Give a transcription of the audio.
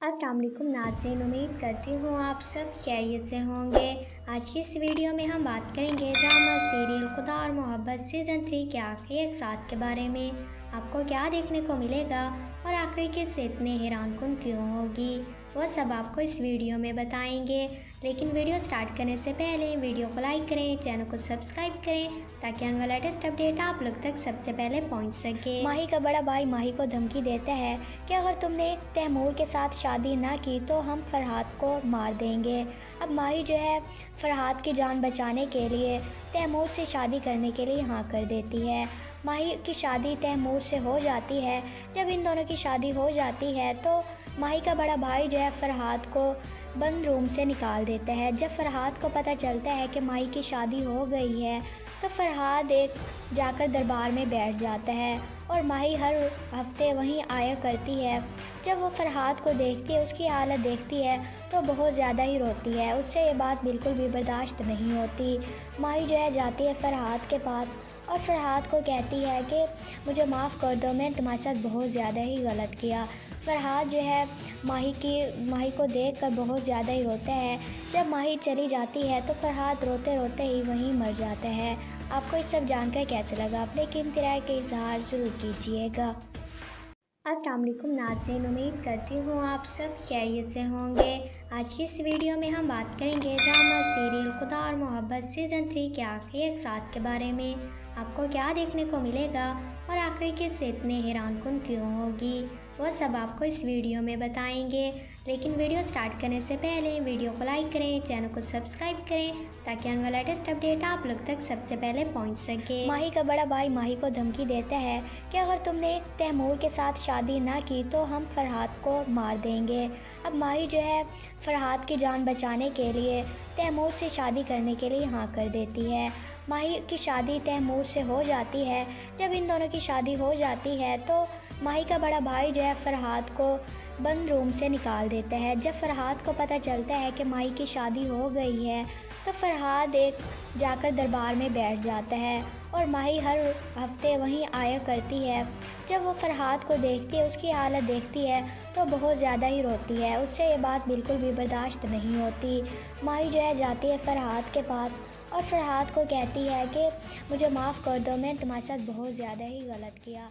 अस्सलाम वालेकुम नाज़रीन, उम्मीद करती हूँ आप सब खैरियत से होंगे। आज की इस वीडियो में हम बात करेंगे ड्रामा सीरियल खुदा और मोहब्बत सीज़न 3 के आखिरी एपिसोड के बारे में। आपको क्या देखने को मिलेगा और आखिरी किस्से इतने हैरानकुन क्यों होगी, वो सब आपको इस वीडियो में बताएंगे। लेकिन वीडियो स्टार्ट करने से पहले वीडियो को लाइक करें, चैनल को सब्सक्राइब करें ताकि आने वाला लेटेस्ट अपडेट आप लोग तक सबसे पहले पहुंच सके। माही का बड़ा भाई माही को धमकी देता है कि अगर तुमने तैमूर के साथ शादी ना की तो हम फरहाद को मार देंगे। अब माही जो है फरहाद की जान बचाने के लिए तैमूर से शादी करने के लिए हाँ कर देती है। माही की शादी तैमूर से हो जाती है। जब इन दोनों की शादी हो जाती है तो माही का बड़ा भाई जो है फरहाद को बंद रूम से निकाल देता है। जब फरहाद को पता चलता है कि माही की शादी हो गई है तो फरहाद एक जाकर दरबार में बैठ जाता है और माही हर हफ्ते वहीं आया करती है। जब वो फरहाद को देखती है, उसकी हालत देखती है तो बहुत ज़्यादा ही रोती है। उससे ये बात बिल्कुल भी बर्दाश्त नहीं होती। माही जो है जाती है फरहाद के पास और फरहाद को कहती है कि मुझे माफ़ कर दो, मैंने तुम्हारे साथ बहुत ज़्यादा ही गलत किया। फरहाद जो है माही को देखकर बहुत ज़्यादा ही रोता है। जब माही चली जाती है तो फरहाद रोते रोते ही वहीं मर जाता है। आपको ये सब जानकर कैसे लगा? अपने कीमती राय का इजहार ज़रूर कीजिएगा। अस्सलाम वालेकुम नाज़रीन, उम्मीद करती हूँ आप सब खैरियत से होंगे। आज की इस वीडियो में हम बात करेंगे ड्रामा सीरियल खुदा और मोहब्बत सीज़न 3 के आखिरी एपिसोड के बारे में। आपको क्या देखने को मिलेगा और आखिरी किस्से इतने हैरानकुन क्यों होगी, वो सब आपको इस वीडियो में बताएंगे। लेकिन वीडियो स्टार्ट करने से पहले वीडियो को लाइक करें, चैनल को सब्सक्राइब करें ताकि आने वाला लेटेस्ट अपडेट आप लोग तक सबसे पहले पहुंच सके। माही का बड़ा भाई माही को धमकी देता है कि अगर तुमने तैमूर के साथ शादी ना की तो हम फरहाद को मार देंगे। अब माही जो है फरहाद की जान बचाने के लिए तैमूर से शादी करने के लिए हाँ कर देती है। माही की शादी तैमूर से हो जाती है। जब इन दोनों की शादी हो जाती है तो माही का बड़ा भाई जो है फरहाद को बंद रूम से निकाल देता है। जब फरहाद को पता चलता है कि माही की शादी हो गई है तो फरहाद एक जाकर दरबार में बैठ जाता है और माही हर हफ्ते वहीं आया करती है। जब वो फरहाद को देखती है, उसकी हालत देखती है तो बहुत ज़्यादा ही रोती है। उससे ये बात बिल्कुल भी बर्दाश्त नहीं होती। माही जो है जाती है फरहाद के पास और फरहाद को कहती है कि मुझे माफ़ कर दो, मैंने तुम्हारे साथ बहुत ज़्यादा ही गलत किया।